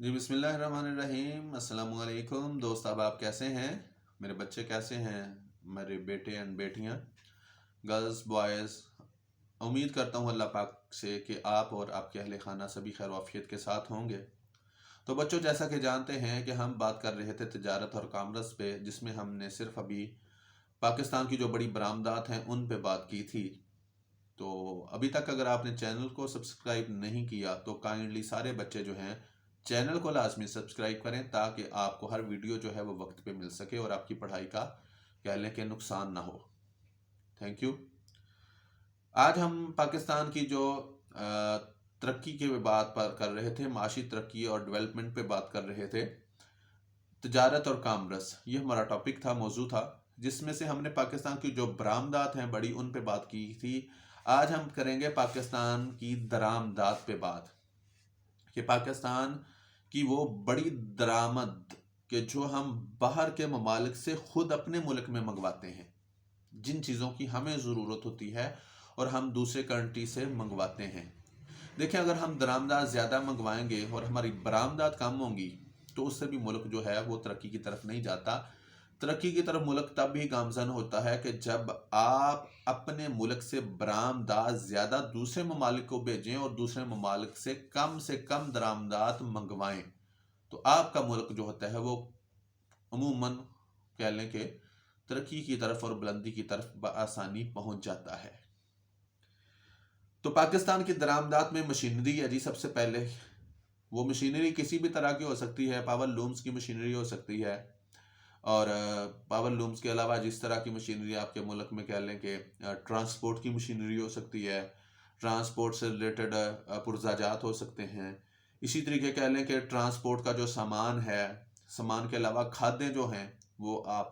जी बिस्मिल्लाहिर्रहमानिर्रहीम। अस्सलाम वालेकुम दोस्त, अब आप कैसे हैं? मेरे बच्चे कैसे हैं? मेरे बेटे एंड बेटियां, गर्ल्स बॉयज़, उम्मीद करता हूँ अल्लाह पाक से कि आप और आपके अहले खाना सभी खैर वाफियत के साथ होंगे। तो बच्चों, जैसा कि जानते हैं कि हम बात कर रहे थे तिजारत और कामर्स पे, जिसमें हमने सिर्फ अभी पाकिस्तान की जो बड़ी बरामदात हैं उन पे बात की थी। तो अभी तक अगर आपने चैनल को सब्सक्राइब नहीं किया तो काइंडली सारे बच्चे जो हैं चैनल को लाजमी सब्सक्राइब करें, ताकि आपको हर वीडियो जो है वो वक्त पे मिल सके और आपकी पढ़ाई का कह लें कि नुकसान ना हो। Thank you. आज हम पाकिस्तान की जो तरक्की की बात पर कर रहे थे, माशी तरक्की और डेवलपमेंट पे बात कर रहे थे। तजारत और कामरस, ये हमारा टॉपिक था, मौजू था, जिसमें से हमने पाकिस्तान की जो बरामदात हैं बड़ी, उन पे बात की थी। आज हम करेंगे पाकिस्तान की दरामदात पे बात, कि पाकिस्तान की वो बड़ी दरामद कि जो हम बाहर के ममालिक से खुद अपने मुल्क में मंगवाते हैं, जिन चीज़ों की हमें ज़रूरत होती है और हम दूसरे कंट्री से मंगवाते हैं। देखिए, अगर हम दरामदात ज़्यादा मंगवाएंगे और हमारी बरामदात कम होंगी तो उससे भी मुल्क जो है वो तरक्की की तरफ नहीं जाता। तरक्की की तरफ मुल्क तब भी गामजन होता है कि जब आप अपने मुल्क से बरामदात ज़्यादा दूसरे ममालिक को भेजें और दूसरे ममालिक से कम दरामदात मंगवाएं, तो आपका मुल्क जो होता है वो अमूमन कह लें कि तरक्की की तरफ और बुलंदी की तरफ बआसानी पहुंच जाता है। तो पाकिस्तान की दरामदात में मशीनरी है जी। सबसे पहले वो मशीनरी किसी भी तरह की हो सकती है, पावर लूम्स की मशीनरी हो सकती है, और पावर लूम्स के अलावा जिस तरह की मशीनरी आपके मुल्क में कह लें कि ट्रांसपोर्ट की मशीनरी हो सकती है, ट्रांसपोर्ट से रिलेटेड पुर्जाजात हो सकते हैं। इसी तरीके कह लें कि ट्रांसपोर्ट का जो सामान है, सामान के अलावा खाद्य जो हैं वो आप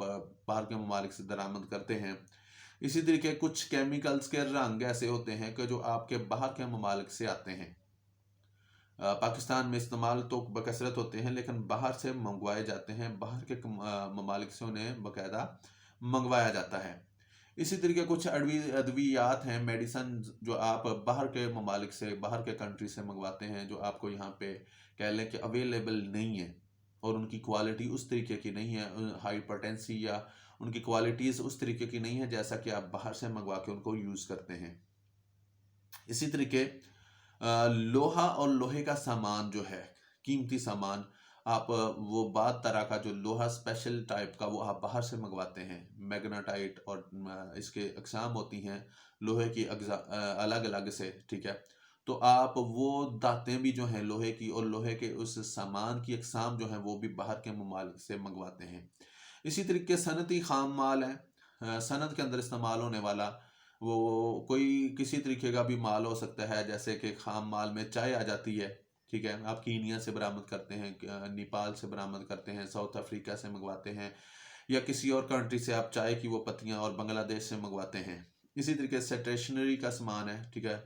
बाहर के ममालिक से दरामद करते हैं। इसी तरीके कुछ केमिकल्स के रंग ऐसे होते हैं कि जो आपके बाहर के ममालिक से आते हैं। पाकिस्तान में इस्तेमाल तो बकसरत होते हैं, लेकिन बाहर से मंगवाए जाते हैं, बाहर के ममालिक से उन्हें बाकायदा मंगवाया जाता है। इसी तरीके कुछ अद्वियात हैं, मेडिसन, जो आप बाहर के ममालिक से, बाहर के कंट्री से मंगवाते हैं, जो आपको यहाँ पे कह लें कि अवेलेबल नहीं है और उनकी क्वालिटी उस तरीके की नहीं है, हाइपरटेंसी या उनकी क्वालिटीज़ उस तरीके की नहीं है जैसा कि आप बाहर से मंगवा के उनको यूज़ करते हैं। इसी तरीके लोहा और लोहे का सामान जो है, कीमती सामान, आप वो बाद तरह का जो लोहा स्पेशल टाइप का वो आप बाहर से मंगवाते हैं। मैग्नाटाइट और इसके अकसाम होती हैं लोहे की अलग अलग से, ठीक है। तो आप वो दातें भी जो हैं लोहे की, और लोहे के उस सामान की अकसाम जो हैं वो भी बाहर के ममालिक से मंगवाते हैं। इसी तरीके सनती खाम माल है, सनत के अंदर इस्तेमाल होने वाला, वो कोई किसी तरीके का भी माल हो सकता है, जैसे कि खाम माल में चाय आ जाती है, ठीक है। आप कीनिया से बरामद करते हैं, नेपाल से बरामद करते हैं, साउथ अफ्रीका से मंगवाते हैं, या किसी और कंट्री से आप चाय की वो पत्तियां और बांग्लादेश से मंगवाते हैं। इसी तरीके से स्टेशनरी का सामान है, ठीक है,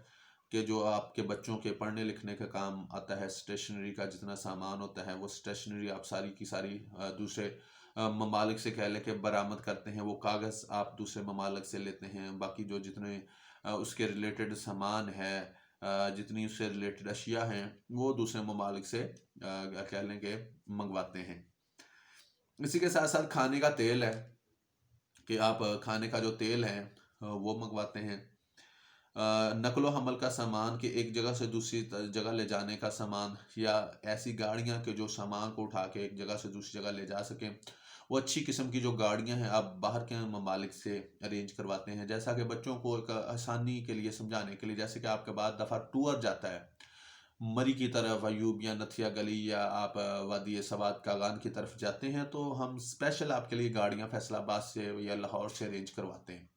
कि जो आपके बच्चों के पढ़ने लिखने का काम आता है। स्टेशनरी का जितना सामान होता है वो स्टेशनरी आप सारी की सारी दूसरे ममालिक से कह लें कि बरामद करते हैं। वो कागज़ आप दूसरे ममालिक से लेते हैं, बाकी जो जितने उसके रिलेटेड सामान है, जितनी उससे रिलेटेड अशिया हैं, वो दूसरे ममालिक से कह लें कि मंगवाते हैं। इसी के साथ साथ खाने का तेल है, कि आप खाने का जो तेल है वो मंगवाते हैं। नकलो हमल का सामान, कि एक जगह से दूसरी जगह ले जाने का सामान, या ऐसी गाड़ियां कि जो सामान को उठा के एक जगह से दूसरी जगह ले जा सकें, वो अच्छी किस्म की जो गाड़ियां हैं आप बाहर के ममालिक से अरेंज करवाते हैं। जैसा कि बच्चों को एक आसानी के लिए समझाने के लिए, जैसे कि आपके बाद दफ़ा टूर जाता है मरी की तरफ, अयूब या नथिया गली, या आप वादी सवाद कागान की तरफ जाते हैं, तो हम स्पेशल आपके लिए गाड़ियाँ फैसलाबाद से या लाहौर से अरेंज करवाते हैं।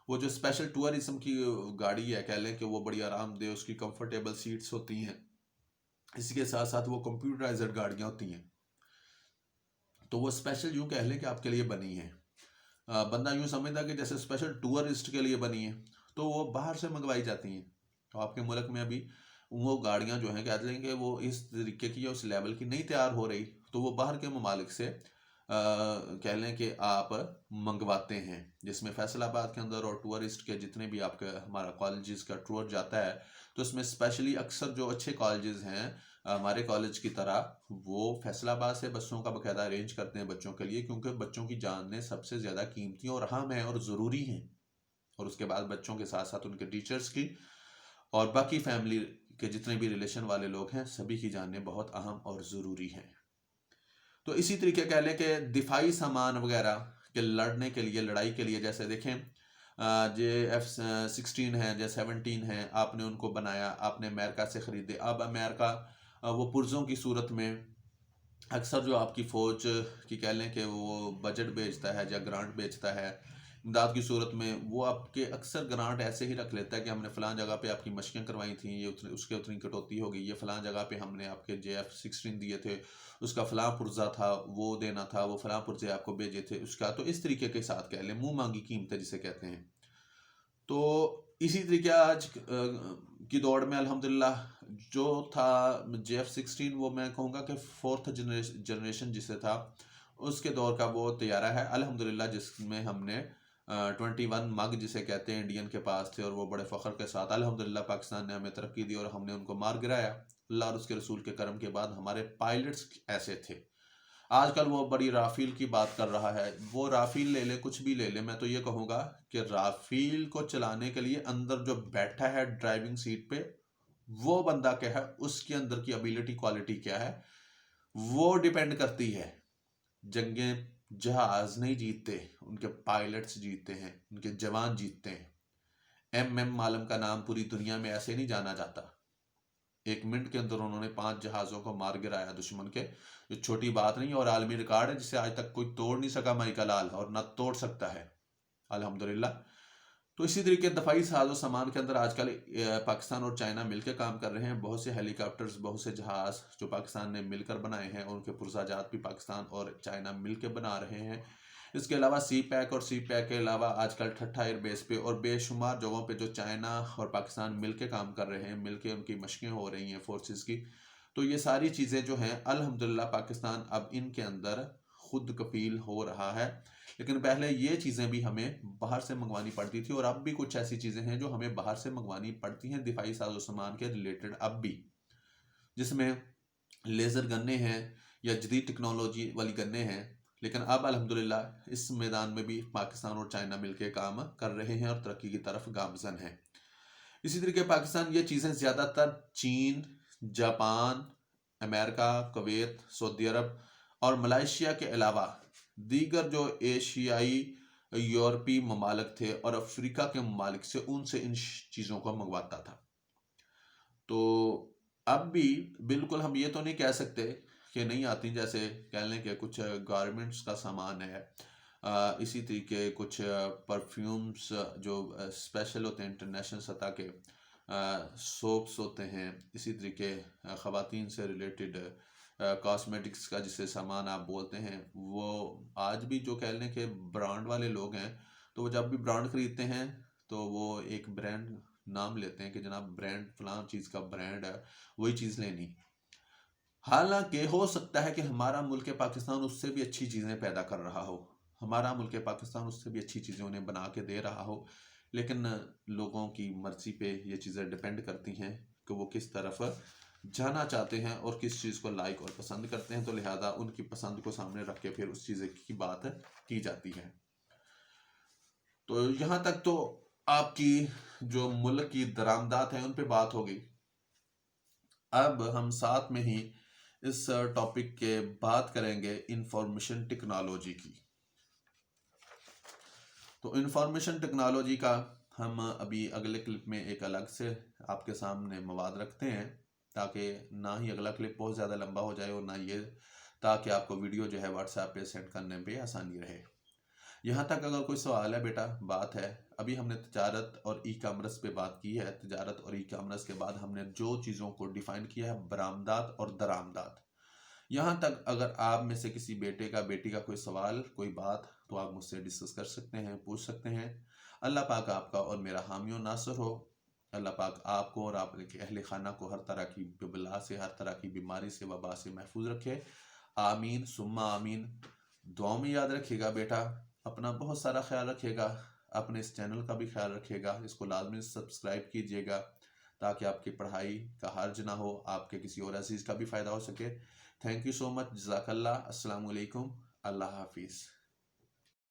वो जो स्पेशल टूरिज्म की गाड़ी है, कह लें कि वो बड़ी आरामदेह, उसकी कंफर्टेबल सीट्स होती हैं। इसी के साथ साथ वो कंप्यूटराइज्ड गाड़ियाँ होती हैं, तो वो स्पेशल यूँ कह लें कि आपके लिए बनी है। बंदा यूँ समझता कि जैसे स्पेशल टूरिस्ट के लिए बनी है, तो वो बाहर से मंगवाई जाती हैं। तो आपके मुल्क में अभी वो गाड़ियाँ जो हैं, कह लें कि वो इस तरीके की या उस लेवल की नहीं तैयार हो रही, तो वो बाहर के ममालिक से कह लें कि आप मंगवाते हैं, जिसमें फैसलाबाद के अंदर और टूरिस्ट के जितने भी आपके हमारा कॉलेजेस का टूर जाता है, तो इसमें स्पेशली अक्सर जो अच्छे कॉलेजेस हैं ہمارے کالج کی طرح وہ فیصل آباد سے بسوں کا باقاعدہ ارینج کرتے ہیں بچوں کے لیے، کیونکہ بچوں کی جانیں سب سے زیادہ قیمتی اور اہم ہیں اور ضروری ہیں، اور اس کے بعد بچوں کے ساتھ ساتھ ان کے ٹیچرز کی اور باقی فیملی کے جتنے بھی ریلیشن والے لوگ ہیں سبھی کی جانیں بہت اہم اور ضروری ہیں۔ تو اسی طریقے کہہ لیں کہ دفاعی سامان وغیرہ کہ لڑنے کے لیے، لڑائی کے لیے، جیسے دیکھیں F-16 ہے، J-17 ہے، آپ نے ان کو بنایا، آپ نے امریکہ سے خریدے۔ اب امریکہ وہ پرزوں کی صورت میں اکثر جو آپ کی فوج کی کہہ لیں کہ وہ بجٹ بیچتا ہے یا گرانٹ بیچتا ہے امداد کی صورت میں، وہ آپ کے اکثر گرانٹ ایسے ہی رکھ لیتا ہے کہ ہم نے فلاں جگہ پہ آپ کی مشقیں کروائی تھیں، یہ اس کے اتنی کٹوتی ہوگی، یہ فلاں جگہ پہ ہم نے آپ کے J-16 دیے تھے، اس کا فلاں پرزہ تھا وہ دینا تھا، وہ فلاں پرزے آپ کو بھیجے تھے اس کا، تو اس طریقے کے ساتھ کہہ لیں منہ مانگی قیمتیں جسے کہتے ہیں۔ تو اسی طریقے آج کی دوڑ میں الحمدللہ جو تھا J-16 وہ میں کہوں گا کہ فورتھ جنریشن جسے تھا اس کے دور کا وہ طیارہ ہے الحمدللہ، جس میں ہم نے 21 مگ جسے کہتے ہیں انڈین کے پاس تھے، اور وہ بڑے فخر کے ساتھ الحمدللہ پاکستان نے ہمیں ترقی دی اور ہم نے ان کو مار گرایا۔ اللہ اور اس کے رسول کے کرم کے بعد ہمارے پائلٹس ایسے تھے۔ آج کل وہ بڑی رافیل کی بات کر رہا ہے، وہ رافیل لے لے کچھ بھی لے لے، میں تو یہ کہوں گا کہ رافیل کو چلانے کے لیے اندر جو بیٹھا ہے ڈرائیونگ سیٹ پہ وہ بندہ کیا ہے، اس کے اندر کی ابیلٹی کوالٹی کیا ہے، وہ ڈیپینڈ کرتی ہے۔ جنگیں جہاز نہیں جیتتے، ان کے پائلٹس جیتتے ہیں، ان کے جوان جیتتے ہیں۔ ایم عالم کا نام پوری دنیا میں ایسے نہیں جانا جاتا، 1 منٹ کے اندر انہوں نے 5 جہازوں کو مار گرایا دشمن کے، جو چھوٹی بات نہیں، اور عالمی ریکارڈ ہے جسے آج تک کوئی توڑ نہیں سکا مائیکل لال، اور نہ توڑ سکتا ہے الحمدللہ۔ تو اسی طریقے دفاعی ساز و سامان کے اندر آج کل پاکستان اور چائنا مل کے کام کر رہے ہیں، بہت سے ہیلی کاپٹرز، بہت سے جہاز جو پاکستان نے مل کر بنائے ہیں، اور ان کے پرزہ جات بھی پاکستان اور چائنا مل کے بنا رہے ہیں۔ اس کے علاوہ سی پیک، اور سی پیک کے علاوہ آج کل ٹھٹھا ایئر بیس پہ اور بے شمار جگہوں پہ جو چائنا اور پاکستان مل کے کام کر رہے ہیں، مل کے ان کی مشقیں ہو رہی ہیں فورسز کی، تو یہ ساری چیزیں جو ہیں الحمدللہ پاکستان اب ان کے اندر خود کفیل ہو رہا ہے۔ لیکن پہلے یہ چیزیں بھی ہمیں باہر سے منگوانی پڑتی تھی، اور اب بھی کچھ ایسی چیزیں ہیں جو ہمیں باہر سے منگوانی پڑتی ہیں دفاعی ساز و سامان کے ریلیٹڈ اب بھی، جس میں لیزر گنیں ہیں یا جدید ٹیکنالوجی والی گنیں ہیں۔ لیکن اب الحمدللہ اس میدان میں بھی پاکستان اور چائنا مل کے کام کر رہے ہیں اور ترقی کی طرف گامزن ہیں۔ اسی طریقے پاکستان یہ چیزیں زیادہ تر چین، جاپان، امریکہ، کویت، سعودی عرب اور ملائیشیا کے علاوہ دیگر جو ایشیائی یورپی ممالک تھے اور افریقہ کے ممالک سے، ان سے ان چیزوں کو منگواتا تھا۔ تو اب بھی بالکل ہم یہ تو نہیں کہہ سکتے کہ نہیں آتی، جیسے کہہ لیں کہ کچھ گارمنٹس کا سامان ہے، اسی طریقے کچھ پرفیومز جو اسپیشل ہوتے ہیں انٹرنیشنل سطح کے، سوپس ہوتے ہیں، اسی طریقے خواتین سے ریلیٹڈ کاسمیٹکس کا جسے سامان آپ بولتے ہیں، وہ آج بھی جو کہہ لیں کہ برانڈ والے لوگ ہیں، تو وہ جب بھی برانڈ خریدتے ہیں تو وہ ایک برانڈ نام لیتے ہیں کہ جناب برانڈ فلاں چیز کا برانڈ ہے، وہی چیز لینی۔ حالانکہ ہو سکتا ہے کہ ہمارا ملک پاکستان اس سے بھی اچھی چیزیں پیدا کر رہا ہو، ہمارا ملک پاکستان اس سے بھی اچھی چیزیں انہیں بنا کے دے رہا ہو، لیکن لوگوں کی مرضی پہ یہ چیزیں ڈیپینڈ کرتی ہیں کہ وہ کس طرف جانا چاہتے ہیں اور کس چیز کو لائک اور پسند کرتے ہیں، تو لہٰذا ان کی پسند کو سامنے رکھ کے پھر اس چیز کی بات کی جاتی ہے۔ تو یہاں تک تو آپ کی جو ملک کی درآمدات ہیں ان پہ بات ہوگی۔ اب ہم ساتھ میں ہی اس ٹاپک کے بات کریں گے انفارمیشن ٹیکنالوجی کی۔ تو انفارمیشن ٹیکنالوجی کا ہم ابھی اگلے کلپ میں ایک الگ سے آپ کے سامنے مواد رکھتے ہیں، تاکہ نہ ہی اگلا کلپ بہت زیادہ لمبا ہو جائے اور نہ یہ تاکہ آپ کو ویڈیو جو ہے واٹس ایپ پہ سینڈ کرنے پہ آسانی رہے۔ یہاں تک اگر کوئی سوال ہے بیٹا، بات ہے، ابھی ہم نے تجارت اور ای کامرس پہ بات کی ہے۔ تجارت اور ای کامرس کے بعد ہم نے جو چیزوں کو ڈیفائن کیا ہے، برآمدات اور درآمدات۔ یہاں تک اگر آپ میں سے کسی بیٹے کا، بیٹی کا کوئی سوال، کوئی بات، تو آپ مجھ سے ڈسکس کر سکتے ہیں، پوچھ سکتے ہیں۔ اللہ پاک آپ کا اور میرا حامی و ناصر ہو۔ اللہ پاک آپ کو اور آپ کے اہل خانہ کو ہر طرح کی بلا سے، ہر طرح کی بیماری سے، وبا سے محفوظ رکھے۔ آمین ثم آمین۔ دعاؤں میں یاد رکھیے گا بیٹا، اپنا بہت سارا خیال رکھیے گا، اپنے اس چینل کا بھی خیال رکھیے گا، اس کو لازمی سبسکرائب کیجیے گا تاکہ آپ کی پڑھائی کا حرج نہ ہو، آپ کے کسی اور عزیز کا بھی فائدہ ہو سکے۔ تھینک یو سو مچ، جزاک اللہ، السلام علیکم، اللہ حافظ۔